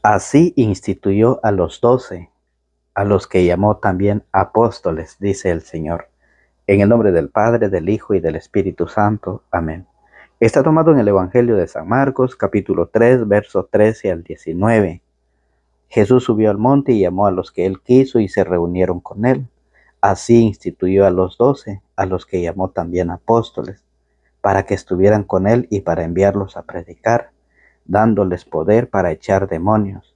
Así instituyó a los 12, a los que llamó también apóstoles, dice el Señor. En el nombre del Padre, del Hijo y del Espíritu Santo. Amén. Está tomado en el Evangelio de San Marcos, capítulo 3, versos 13 al 19. Jesús subió al monte y llamó a los que él quiso y se reunieron con él. Así instituyó a los 12, a los que llamó también apóstoles, para que estuvieran con él y para enviarlos a predicar, dándoles poder para echar demonios.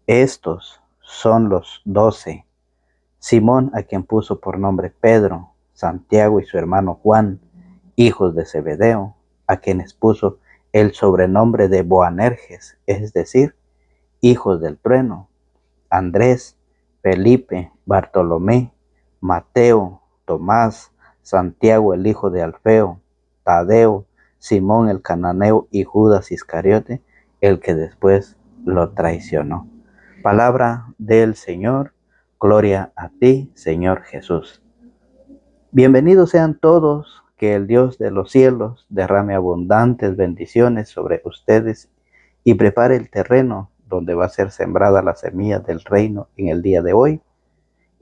Estos son los 12: Simón, a quien puso por nombre Pedro; Santiago y su hermano Juan, hijos de Zebedeo, a quienes puso el sobrenombre de Boanerges, es decir, hijos del trueno; Andrés, Felipe, Bartolomé, Mateo, Tomás, Santiago el hijo de Alfeo, Tadeo, Simón el cananeo y Judas Iscariote, el que después lo traicionó. Palabra del Señor. Gloria a ti, Señor Jesús. Bienvenidos sean todos, que el Dios de los cielos derrame abundantes bendiciones sobre ustedes y prepare el terreno donde va a ser sembrada la semilla del reino en el día de hoy,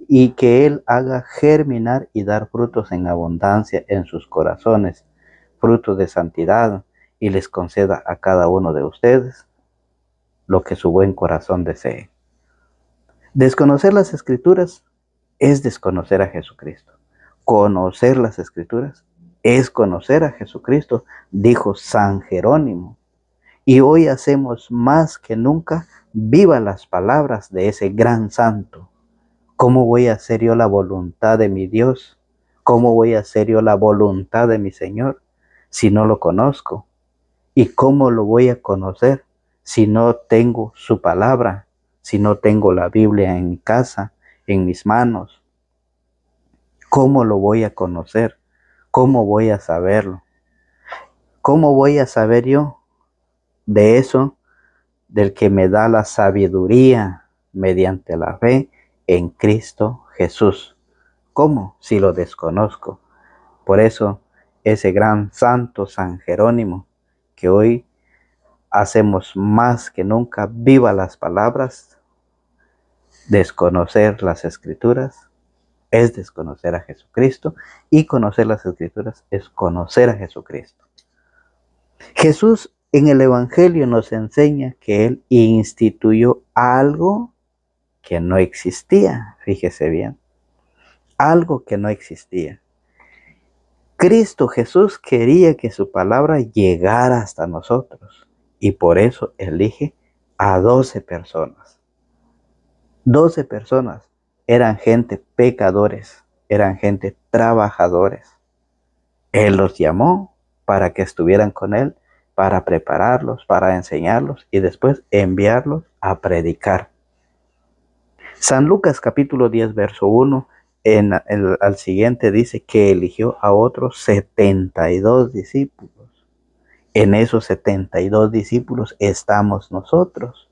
y que Él haga germinar y dar frutos en abundancia en sus corazones, frutos de santidad, y les conceda a cada uno de ustedes lo que su buen corazón desee. Desconocer las Escrituras es desconocer a Jesucristo. Conocer las Escrituras es conocer a Jesucristo, dijo San Jerónimo. Y hoy hacemos más que nunca viva las palabras de ese gran santo. ¿Cómo voy a hacer yo la voluntad de mi Dios? ¿Cómo voy a hacer yo la voluntad de mi Señor si no lo conozco? ¿Y cómo lo voy a conocer si no tengo su palabra, si no tengo la Biblia en mi casa, en mis manos? ¿Cómo lo voy a conocer? ¿Cómo voy a saberlo? ¿Cómo voy a saber yo de eso, del que me da la sabiduría mediante la fe en Cristo Jesús? ¿Cómo? Si lo desconozco. Por eso, ese gran santo San Jerónimo, que hoy hacemos más que nunca viva las palabras, desconocer las Escrituras es desconocer a Jesucristo, y conocer las Escrituras es conocer a Jesucristo. Jesús en el Evangelio nos enseña que Él instituyó algo que no existía, fíjese bien, algo que no existía. Cristo Jesús quería que su palabra llegara hasta nosotros, y por eso elige a 12 personas. 12 personas eran gente pecadores, eran gente trabajadores. Él los llamó para que estuvieran con Él, para prepararlos, para enseñarlos y después enviarlos a predicar. San Lucas capítulo 10, verso 1, al siguiente dice que eligió a otros 72 discípulos. En esos 72 discípulos estamos nosotros.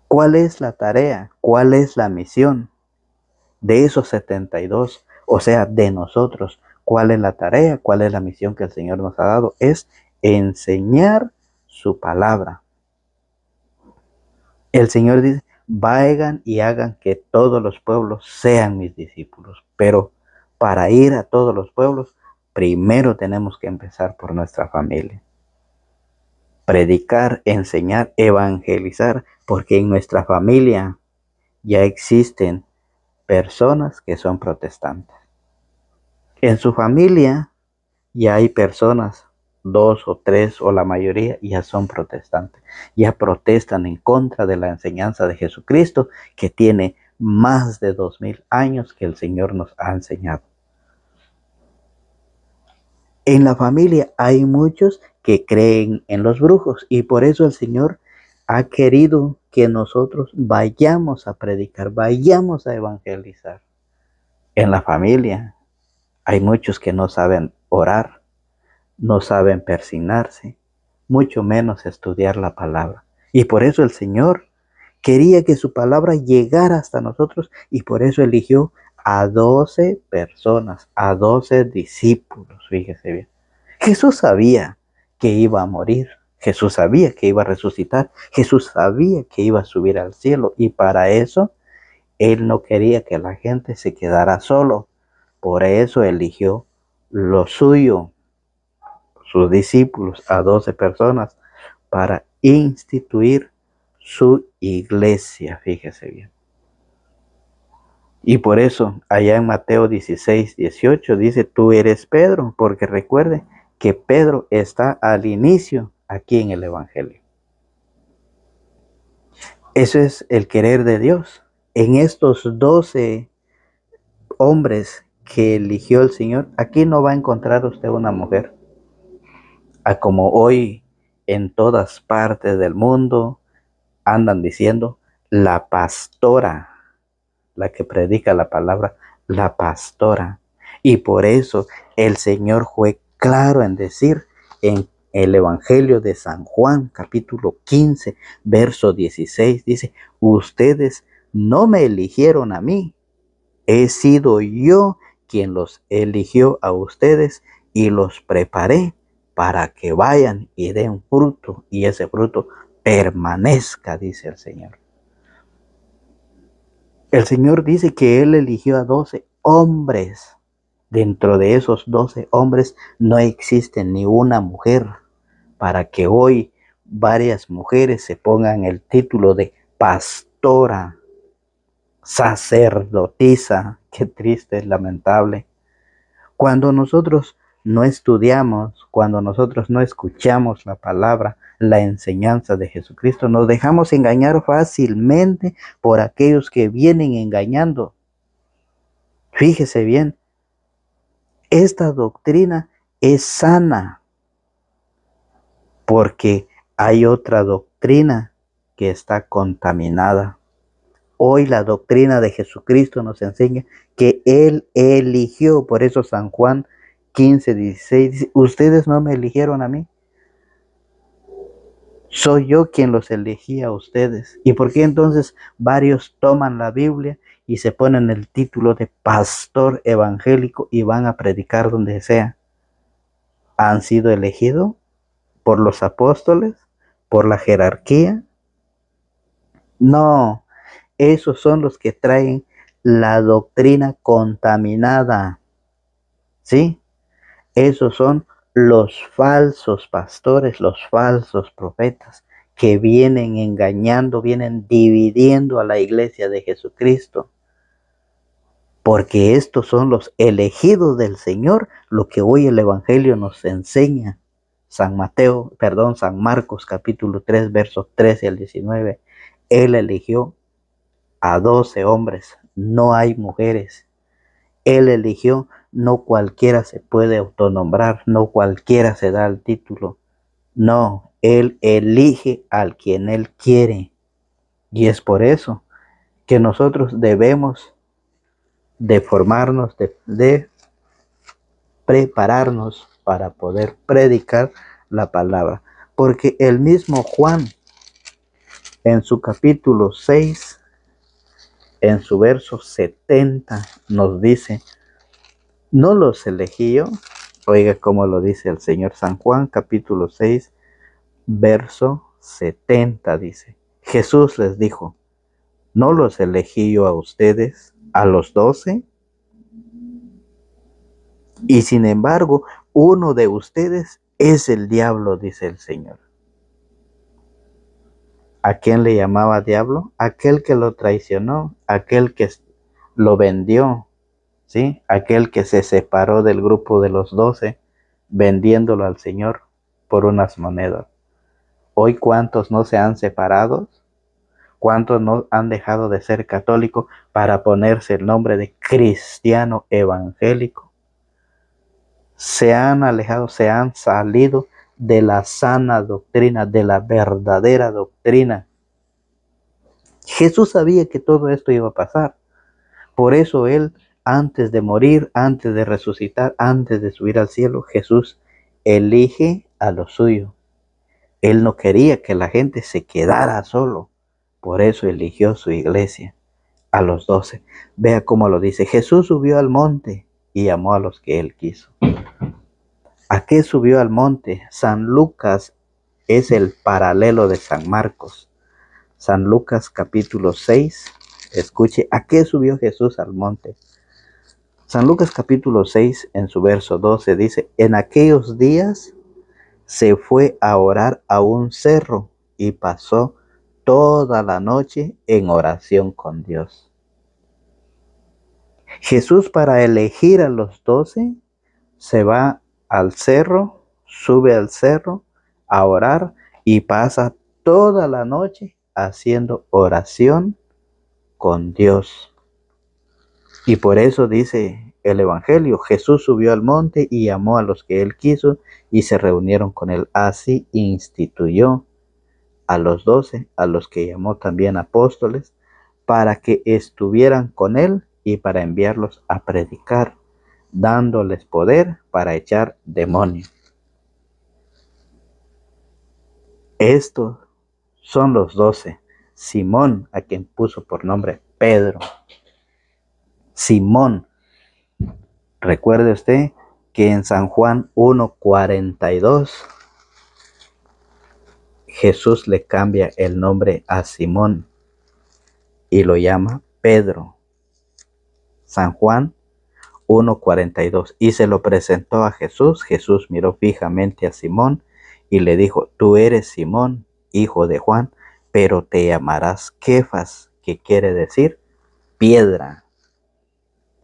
¿Cuál es la tarea? ¿Cuál es la misión de esos 72? O sea, de nosotros. ¿Cuál es la tarea? ¿Cuál es la misión que el Señor nos ha dado? Es enseñar su palabra. El Señor dice: vayan y hagan que todos los pueblos sean mis discípulos. Pero para ir a todos los pueblos, primero tenemos que empezar por nuestra familia. Predicar, enseñar, evangelizar, porque en nuestra familia ya existen personas que son protestantes. En su familia ya hay personas, 2 o 3 o la mayoría, ya son protestantes. Ya protestan en contra de la enseñanza de Jesucristo, que tiene más de 2000 años que el Señor nos ha enseñado. En la familia hay muchos que creen en los brujos, y por eso el Señor ha querido que nosotros vayamos a predicar, vayamos a evangelizar. En la familia hay muchos que no saben orar, no saben persignarse, mucho menos estudiar la palabra. Y por eso el Señor quería que su palabra llegara hasta nosotros, y por eso eligió a 12 personas, a 12 discípulos, fíjese bien. Jesús sabía que iba a morir. Jesús sabía que iba a resucitar. Jesús sabía que iba a subir al cielo. Y para eso, Él no quería que la gente se quedara solo. Por eso eligió lo suyo, sus discípulos, a 12 personas, para instituir su iglesia. Fíjese bien. Y por eso, allá en Mateo 16:18 dice, tú eres Pedro, porque recuerde que Pedro está al inicio aquí en el Evangelio. Eso es el querer de Dios. En estos 12 hombres que eligió el Señor, aquí no va a encontrar usted una mujer. Como hoy en todas partes del mundo andan diciendo la pastora, la que predica la palabra, la pastora. Y por eso el Señor fue claro en decir en el Evangelio de San Juan, capítulo 15, verso 16, dice, ustedes no me eligieron a mí, he sido yo quien los eligió a ustedes y los preparé para que vayan y den fruto y ese fruto permanezca, dice el Señor. El Señor dice que Él eligió a 12 hombres. Dentro de esos 12 hombres no existe ni una mujer, para que hoy varias mujeres se pongan el título de pastora, sacerdotisa. Qué triste, lamentable. Cuando nosotros no estudiamos, cuando nosotros no escuchamos la palabra, la enseñanza de Jesucristo, nos dejamos engañar fácilmente por aquellos que vienen engañando. Fíjese bien, esta doctrina es sana porque hay otra doctrina que está contaminada. Hoy la doctrina de Jesucristo nos enseña que Él eligió, por eso San Juan 15:16 dice, ustedes no me eligieron a mí, soy yo quien los elegí a ustedes. ¿Y por qué entonces varios toman la Biblia y se ponen el título de pastor evangélico y van a predicar donde sea? ¿Han sido elegidos por los apóstoles, por la jerarquía? No, esos son los que traen la doctrina contaminada, ¿sí? Esos son los falsos pastores, los falsos profetas que vienen engañando, vienen dividiendo a la iglesia de Jesucristo. Porque estos son los elegidos del Señor, lo que hoy el Evangelio nos enseña. San Marcos capítulo 3, versos 13 al 19. Él eligió a 12 hombres, no hay mujeres. Él eligió, no cualquiera se puede autonombrar, no cualquiera se da el título. No, Él elige al quien Él quiere. Y es por eso que nosotros debemos de formarnos, de prepararnos para poder predicar la palabra. Porque el mismo Juan, en su capítulo 6, en su verso 70, nos dice, no los elegí yo. Oiga cómo lo dice el Señor. San Juan capítulo 6, verso 70 dice, Jesús les dijo, ¿no los elegí yo a ustedes, a los 12? Y sin embargo, uno de ustedes es el diablo, dice el Señor. ¿A quién le llamaba diablo? Aquel que lo traicionó, aquel que lo vendió, ¿sí? Aquel que se separó del grupo de los 12, vendiéndolo al Señor por unas monedas. Hoy, ¿cuántos no se han separado? ¿Cuántos no han dejado de ser católicos para ponerse el nombre de cristiano evangélico? Se han alejado, se han salido de la sana doctrina, de la verdadera doctrina. Jesús sabía que todo esto iba a pasar. Por eso Él, antes de morir, antes de resucitar, antes de subir al cielo, Jesús elige a lo suyo. Él no quería que la gente se quedara solo. Por eso eligió su iglesia, a los 12. Vea cómo lo dice. Jesús subió al monte y llamó a los que Él quiso. ¿A qué subió al monte? San Lucas, es el paralelo de San Marcos. San Lucas capítulo 6, escuche, ¿a qué subió Jesús al monte? San Lucas capítulo 6, en su verso 12, dice, en aquellos días se fue a orar a un cerro y pasó toda la noche en oración con Dios. Jesús, para elegir a los 12, se va al cerro, sube al cerro a orar y pasa toda la noche haciendo oración con Dios. Y por eso dice el Evangelio, Jesús subió al monte y llamó a los que él quiso y se reunieron con él. Así instituyó a los 12, a los que llamó también apóstoles, para que estuvieran con él y para enviarlos a predicar, dándoles poder para echar demonios. Estos son los 12. Simón, a quien puso por nombre Pedro. Simón, recuerde usted que en San Juan 1:42 Jesús le cambia el nombre a Simón y lo llama Pedro. San Juan 1:42. Y se lo presentó a Jesús. Jesús miró fijamente a Simón y le dijo, tú eres Simón, hijo de Juan, pero te llamarás Kefas, que quiere decir piedra.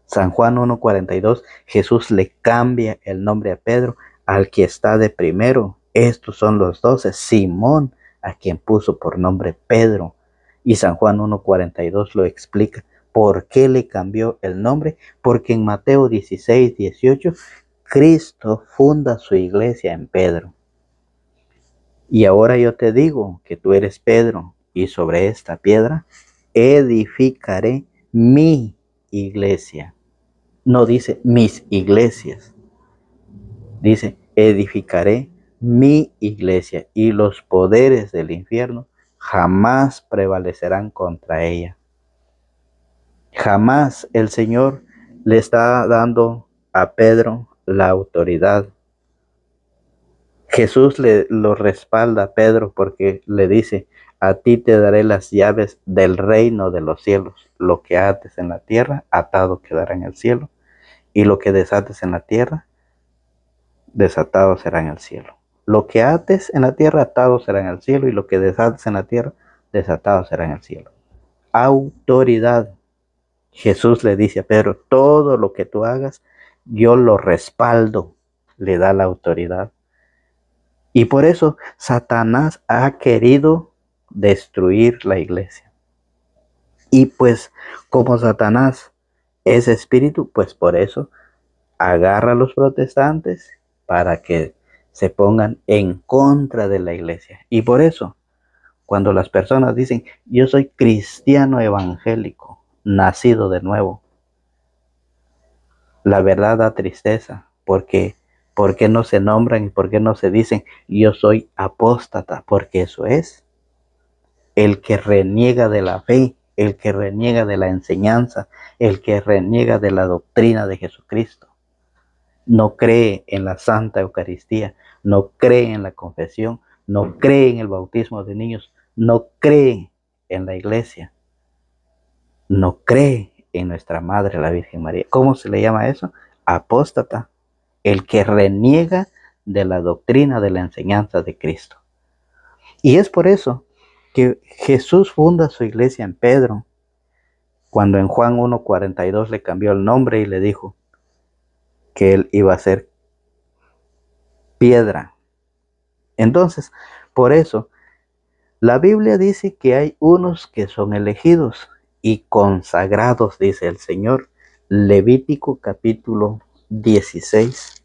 San Juan 1:42, Jesús le cambia el nombre a Pedro, al que está de primero. Estos son los 12, Simón, a quien puso por nombre Pedro. Y San Juan 1:42 lo explica. ¿Por qué le cambió el nombre? Porque en Mateo 16:18, Cristo funda su iglesia en Pedro. Y ahora yo te digo que tú eres Pedro, y sobre esta piedra edificaré mi iglesia. No dice mis iglesias, dice edificaré mi iglesia y los poderes del infierno jamás prevalecerán contra ella. Jamás. El Señor le está dando a Pedro la autoridad. Jesús lo respalda a Pedro porque le dice, a ti te daré las llaves del reino de los cielos. Lo que ates en la tierra, atado quedará en el cielo. Y lo que desates en la tierra, desatado será en el cielo. Lo que ates en la tierra, atado será en el cielo. Y lo que desates en la tierra, desatado será en el cielo. Autoridad. Jesús le dice a Pedro, todo lo que tú hagas, yo lo respaldo. Le da la autoridad. Y por eso Satanás ha querido destruir la iglesia. Y pues como Satanás es espíritu, pues por eso agarra a los protestantes para que se pongan en contra de la iglesia. Y por eso, cuando las personas dicen, yo soy cristiano evangélico, nacido de nuevo, la verdad da tristeza, porque ¿por qué no se nombran y por qué no se dicen, yo soy apóstata? Porque eso es el que reniega de la fe, el que reniega de la enseñanza, el que reniega de la doctrina de Jesucristo. No cree en la Santa Eucaristía, no cree en la confesión, no cree en el bautismo de niños, no cree en la iglesia, no cree en nuestra Madre, la Virgen María. ¿Cómo se le llama eso? Apóstata, el que reniega de la doctrina de la enseñanza de Cristo. Y es por eso que Jesús funda su iglesia en Pedro, cuando en Juan 1:42 le cambió el nombre y le dijo que él iba a ser piedra. Entonces, por eso, la Biblia dice que hay unos que son elegidos y consagrados, dice el Señor. Levítico capítulo 16.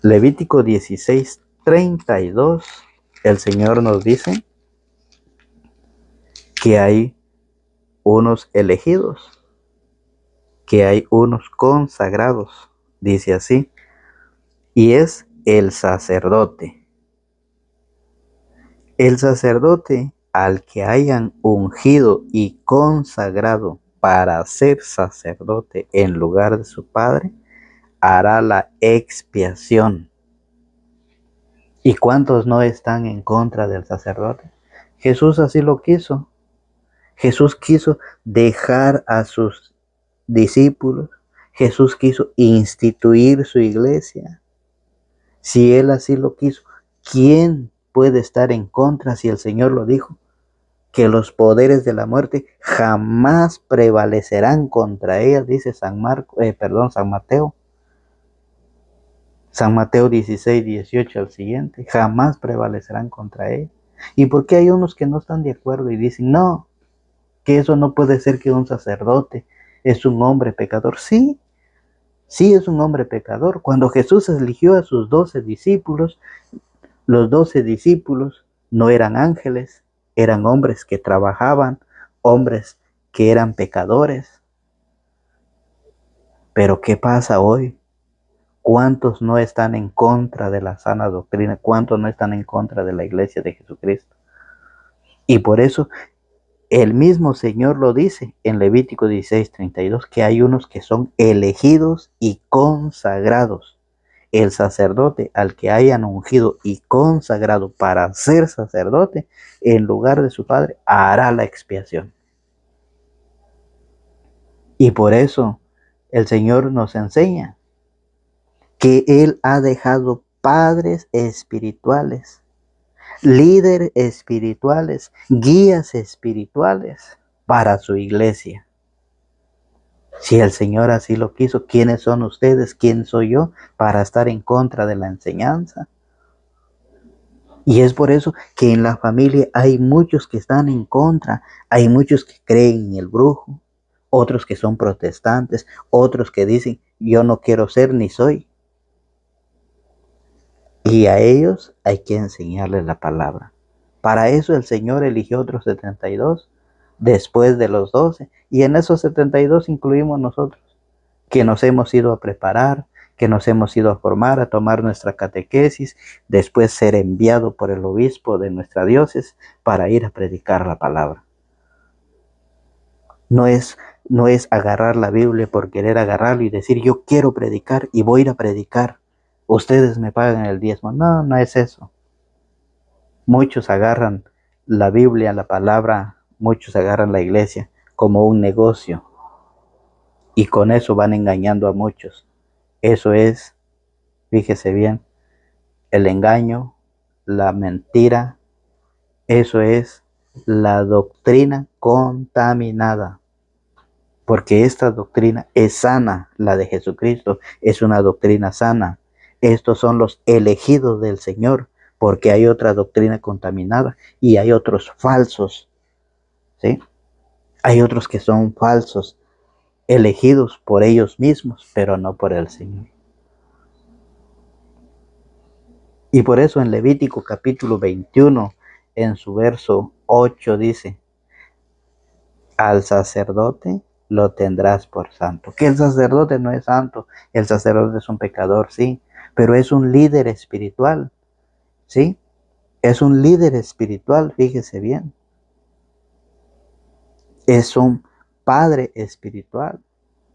Levítico 16:32. El Señor nos dice que hay unos elegidos, que hay unos consagrados. Dice así, y es el sacerdote. El sacerdote al que hayan ungido y consagrado para ser sacerdote en lugar de su padre, hará la expiación. ¿Y cuántos no están en contra del sacerdote? Jesús así lo quiso. Jesús quiso dejar a sus discípulos. Jesús quiso instituir su iglesia. Si Él así lo quiso, ¿quién puede estar en contra si el Señor lo dijo? Que los poderes de la muerte jamás prevalecerán contra ella, dice San Mateo. San Mateo 16, 18 al siguiente, jamás prevalecerán contra ella. ¿Y por qué hay unos que no están de acuerdo y dicen, no, que eso no puede ser, que un sacerdote es un hombre pecador? Sí, sí es un hombre pecador. Cuando Jesús eligió a sus 12 discípulos, los 12 discípulos no eran ángeles, eran hombres que trabajaban, hombres que eran pecadores. Pero ¿qué pasa hoy? ¿Cuántos no están en contra de la sana doctrina? ¿Cuántos no están en contra de la iglesia de Jesucristo? Y por eso el mismo Señor lo dice en Levítico 16:32, que hay unos que son elegidos y consagrados. El sacerdote al que hayan ungido y consagrado para ser sacerdote, en lugar de su padre, hará la expiación. Y por eso el Señor nos enseña que Él ha dejado padres espirituales, líderes espirituales, guías espirituales para su iglesia. Si el Señor así lo quiso, ¿quiénes son ustedes? ¿Quién soy yo para estar en contra de la enseñanza? Y es por eso que en la familia hay muchos que están en contra, hay muchos que creen en el brujo, otros que son protestantes, otros que dicen, yo no quiero ser ni soy. Y a ellos hay que enseñarles la palabra. Para eso el Señor eligió otros 72 después de los 12. Y en esos 72 incluimos nosotros, que nos hemos ido a preparar, que nos hemos ido a formar, a tomar nuestra catequesis, después ser enviado por el obispo de nuestra diócesis para ir a predicar la palabra. No es agarrar la Biblia por querer agarrarlo y decir, yo quiero predicar y voy a ir a predicar. Ustedes me pagan el diezmo. No, no es eso. Muchos agarran la Biblia, la palabra, muchos agarran la iglesia como un negocio y con eso van engañando a muchos. Eso es, fíjese bien, el engaño, la mentira, eso es la doctrina contaminada. Porque esta doctrina es sana, la de Jesucristo es una doctrina sana. Estos son los elegidos del Señor, porque hay otra doctrina contaminada y hay otros falsos, ¿sí? Hay otros que son falsos, elegidos por ellos mismos, pero no por el Señor. Y por eso en Levítico capítulo 21, en su verso 8 dice, al sacerdote lo tendrás por santo. Que el sacerdote no es santo, el sacerdote es un pecador, sí, pero es un líder espiritual, ¿sí? Es un líder espiritual, fíjese bien. Es un padre espiritual.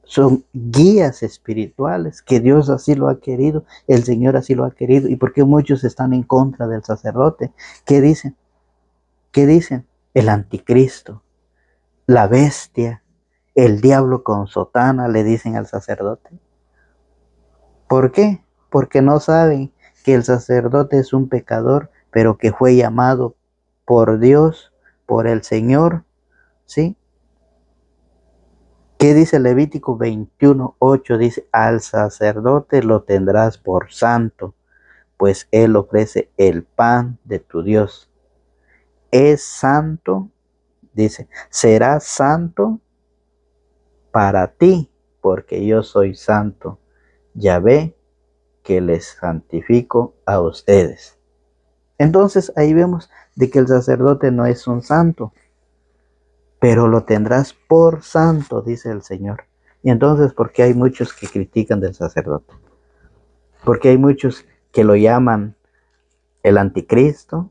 Son guías espirituales, que Dios así lo ha querido, el Señor así lo ha querido. ¿Y por qué muchos están en contra del sacerdote? ¿Qué dicen? ¿Qué dicen? El anticristo, la bestia, el diablo con sotana, le dicen al sacerdote. ¿Por qué? Porque no saben que el sacerdote es un pecador, pero que fue llamado por Dios, por el Señor, ¿sí? ¿Qué dice Levítico 21:8? Dice, al sacerdote lo tendrás por santo, pues él ofrece el pan de tu Dios. Es santo, dice, será santo para ti, porque yo soy santo. Yahvé, que les santifico a ustedes. Entonces ahí vemos de que el sacerdote no es un santo, pero lo tendrás por santo, dice el Señor. Y entonces, ¿por qué hay muchos que critican del sacerdote? Porque hay muchos que lo llaman el anticristo,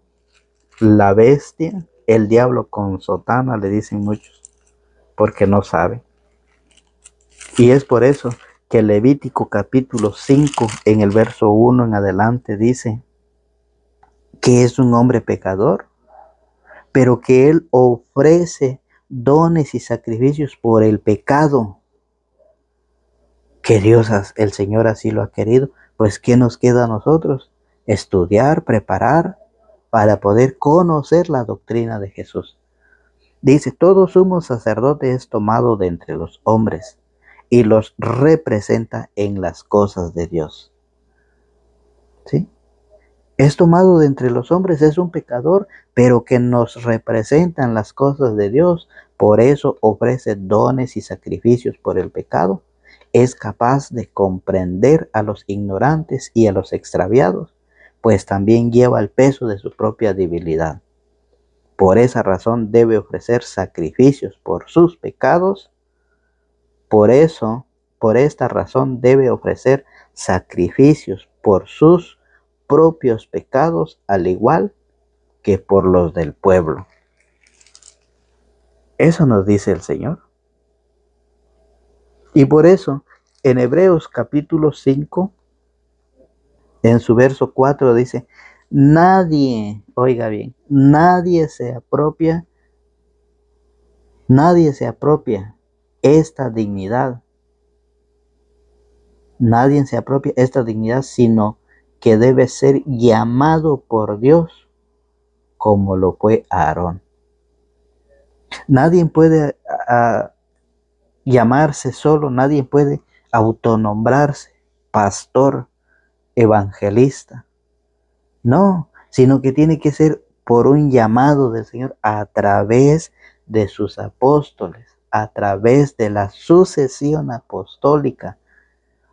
la bestia, el diablo con sotana, le dicen muchos, porque no saben. Y es por eso que Levítico capítulo 5, en el verso 1 en adelante, dice, que es un hombre pecador, pero que Él ofrece dones y sacrificios por el pecado, que Dios, el Señor así lo ha querido. Pues ¿qué nos queda a nosotros? Estudiar, preparar para poder conocer la doctrina de Jesús. Dice, todo sumo sacerdote es tomado de entre los hombres y los representa en las cosas de Dios. ¿Sí? Es tomado de entre los hombres, es un pecador, pero que nos representa en las cosas de Dios. Por eso ofrece dones y sacrificios por el pecado. Es capaz de comprender a los ignorantes y a los extraviados, pues también lleva el peso de su propia debilidad. Por esa razón debe ofrecer sacrificios por sus pecados. Por esta razón debe ofrecer sacrificios por sus propios pecados, al igual que por los del pueblo. Eso nos dice el Señor. Y por eso, en Hebreos capítulo 5, en su verso 4 dice, nadie, oiga bien, nadie se apropia esta dignidad. Nadie se apropia esta dignidad, sino que debe ser llamado por Dios, como lo fue Aarón. Nadie puede llamarse solo, nadie puede autonombrarse pastor, evangelista. No, sino que tiene que ser por un llamado del Señor a través de sus apóstoles, a través de la sucesión apostólica,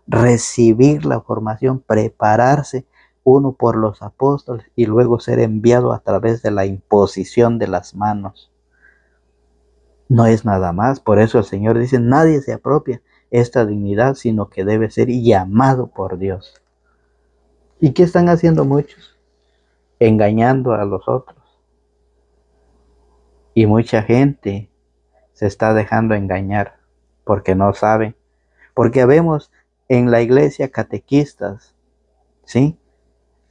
recibir la formación, prepararse uno por los apóstoles y luego ser enviado a través de la imposición de las manos. No es nada más. Por eso el Señor dice, nadie se apropia esta dignidad, sino que debe ser llamado por Dios. ¿Y qué están haciendo muchos? Engañando a los otros. Y mucha gente se está dejando engañar porque no sabe. Porque habemos en la iglesia catequistas, ¿sí?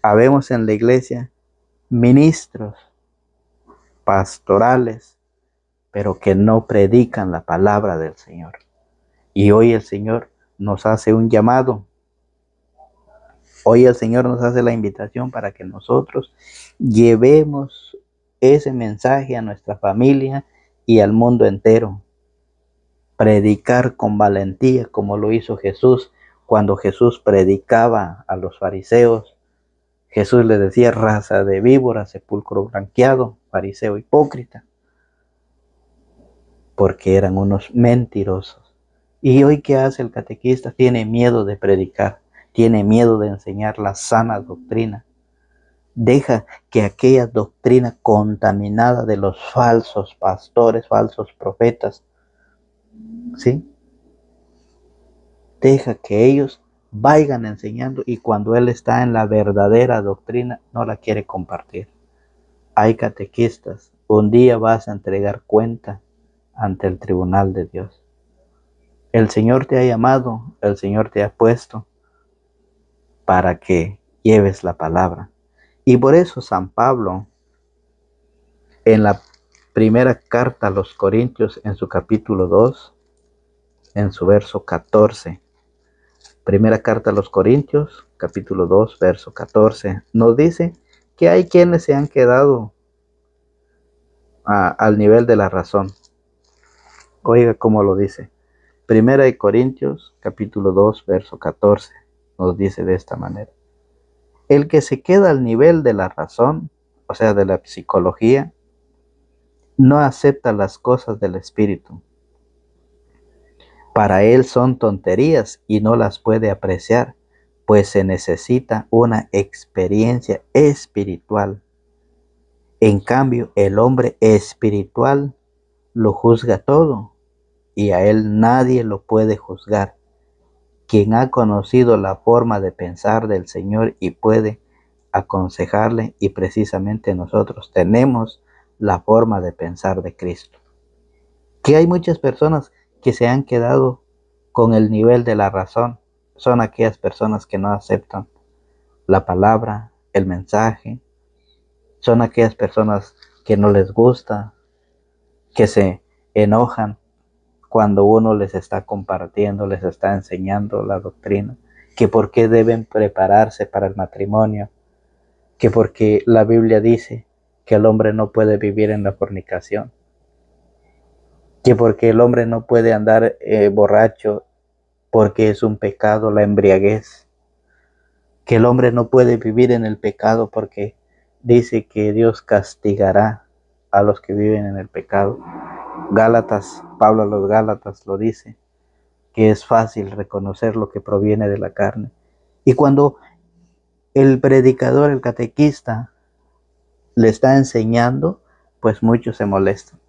Habemos en la iglesia ministros pastorales, pero que no predican la palabra del Señor. Y hoy el Señor nos hace un llamado. Hoy el Señor nos hace la invitación para que nosotros llevemos ese mensaje a nuestra familia y al mundo entero. Predicar con valentía, como lo hizo Jesús. Cuando Jesús predicaba a los fariseos, Jesús les decía, raza de víbora, sepulcro blanqueado, fariseo hipócrita, porque eran unos mentirosos. Y hoy, ¿qué hace el catequista? Tiene miedo de predicar, tiene miedo de enseñar la sana doctrina. Deja que aquella doctrina contaminada de los falsos pastores, falsos profetas, ¿sí? Deja que ellos vayan enseñando, y cuando él está en la verdadera doctrina, no la quiere compartir. Hay catequistas, un día vas a entregar cuenta ante el tribunal de Dios. El Señor te ha llamado, el Señor te ha puesto para que lleves la palabra. Y por eso San Pablo, en la primera carta a los Corintios, en su capítulo 2, en su verso 14, primera carta a los Corintios, capítulo 2, verso 14, nos dice que hay quienes se han quedado al nivel de la razón. Oiga cómo lo dice. Primera de Corintios, capítulo 2, verso 14, nos dice de esta manera. El que se queda al nivel de la razón, o sea, de la psicología, no acepta las cosas del espíritu. Para él son tonterías y no las puede apreciar, pues se necesita una experiencia espiritual. En cambio, el hombre espiritual lo juzga todo y a él nadie lo puede juzgar. Quien ha conocido la forma de pensar del Señor y puede aconsejarle, y precisamente nosotros tenemos la forma de pensar de Cristo. Que hay muchas personas que se han quedado con el nivel de la razón, son aquellas personas que no aceptan la palabra, el mensaje, Son aquellas personas que no les gusta, que se enojan cuando uno les está compartiendo, les está enseñando la doctrina, que por qué deben prepararse para el matrimonio, que porque la Biblia dice que el hombre no puede vivir en la fornicación, que porque el hombre no puede andar borracho porque es un pecado la embriaguez, que el hombre no puede vivir en el pecado porque dice que Dios castigará a los que viven en el pecado. Gálatas, Pablo a los Gálatas lo dice, que es fácil reconocer lo que proviene de la carne. Y cuando el predicador, el catequista, le está enseñando, pues muchos se molestan.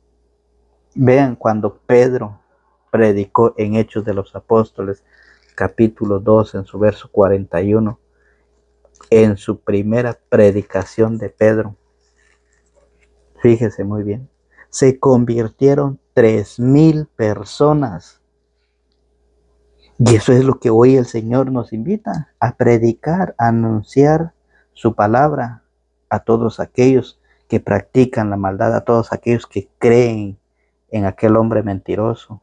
Vean cuando Pedro predicó en Hechos de los Apóstoles, capítulo 2, en su verso 41, en su primera predicación de Pedro, fíjese muy bien, se convirtieron 3,000 personas. Y eso es lo que hoy el Señor nos invita, a predicar, a anunciar su palabra a todos aquellos que practican la maldad, a todos aquellos que creen en aquel hombre mentiroso.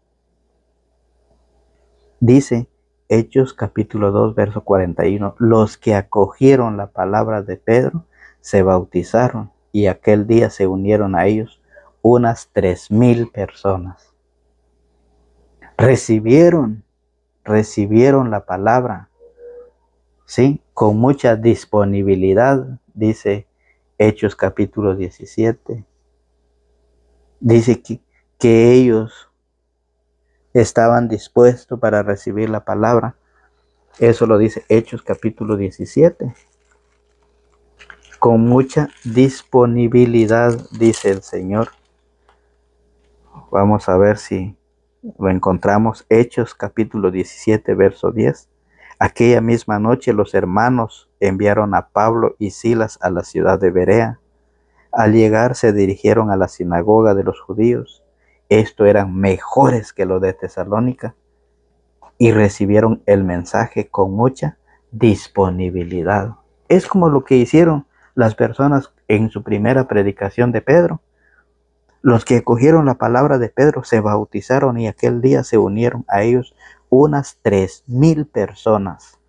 Dice Hechos capítulo 2, verso 41, los que acogieron la palabra de Pedro se bautizaron y aquel día se unieron a ellos unas 3,000 personas. Recibieron la palabra, ¿sí? Con mucha disponibilidad, dice Hechos capítulo 17. Dice que ellos estaban dispuestos para recibir la palabra. Eso lo dice Hechos capítulo 17. Con mucha disponibilidad, dice el Señor. Vamos a ver si lo encontramos. Hechos capítulo 17, verso 10. Aquella misma noche los hermanos enviaron a Pablo y Silas a la ciudad de Berea. Al llegar se dirigieron a la sinagoga de los judíos. Estos eran mejores que los de Tesalónica y recibieron el mensaje con mucha disponibilidad. Es como lo que hicieron las personas en su primera predicación de Pedro. Los que acogieron la palabra de Pedro se bautizaron y aquel día se unieron a ellos unas 3,000 personas.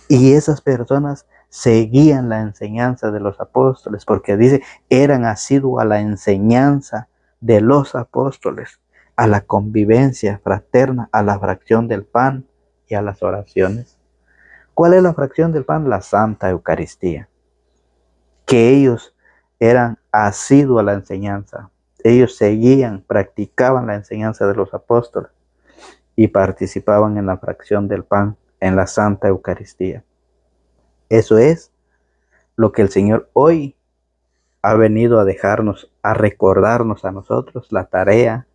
Y esas personas seguían la enseñanza de los apóstoles, porque dice, eran asiduos a la enseñanza de los apóstoles, a la convivencia fraterna, a la fracción del pan y a las oraciones. ¿Cuál es la fracción del pan? La Santa Eucaristía. Que ellos eran asiduos a la enseñanza. Ellos seguían, practicaban la enseñanza de los apóstoles y participaban en la fracción del pan, en la Santa Eucaristía. Eso es lo que el Señor hoy ha venido a dejarnos, a recordarnos a nosotros la tarea,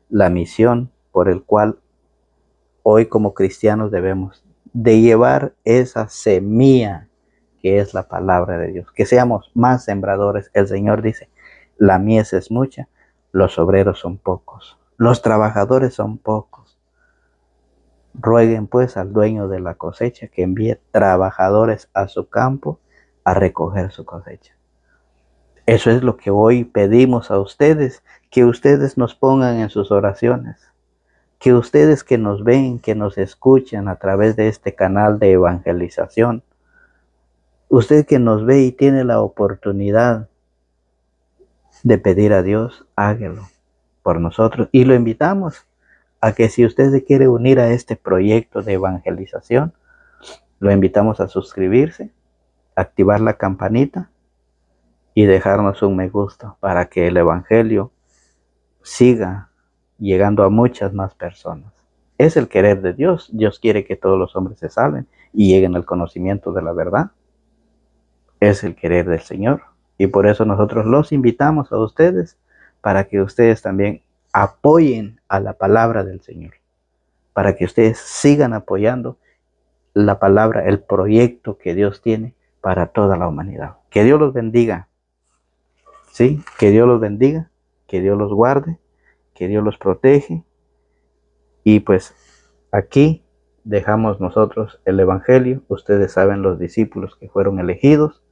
la misión por el cual hoy como cristianos debemos de llevar esa semilla que es la palabra de Dios, que seamos más sembradores. El Señor dice, la mies es mucha, los obreros son pocos, los trabajadores son pocos. Rueguen pues al dueño de la cosecha que envíe trabajadores a su campo a recoger su cosecha. Eso es lo que hoy pedimos a ustedes, que ustedes nos pongan en sus oraciones, que ustedes que nos ven, que nos escuchan a través de este canal de evangelización, usted que nos ve y tiene la oportunidad de pedir a Dios, hágalo por nosotros y lo invitamos a que si usted se quiere unir a este proyecto de evangelización, lo invitamos a suscribirse, activar la campanita y dejarnos un me gusta para que el evangelio siga llegando a muchas más personas. Es el querer de Dios. Dios quiere que todos los hombres se salven y lleguen al conocimiento de la verdad. Es el querer del Señor. Y por eso nosotros los invitamos a ustedes para que ustedes también apoyen a la palabra del Señor. Para que ustedes sigan apoyando la palabra, el proyecto que Dios tiene para toda la humanidad. Que Dios los bendiga. Sí, que Dios los bendiga, que Dios los guarde, que Dios los protege. Y pues aquí dejamos nosotros el evangelio. Ustedes saben los discípulos que fueron elegidos.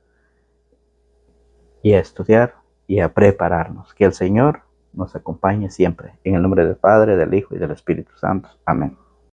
y a estudiar y a prepararnos. Que el Señor nos acompañe siempre. En el nombre del Padre, del Hijo y del Espíritu Santo. Amén.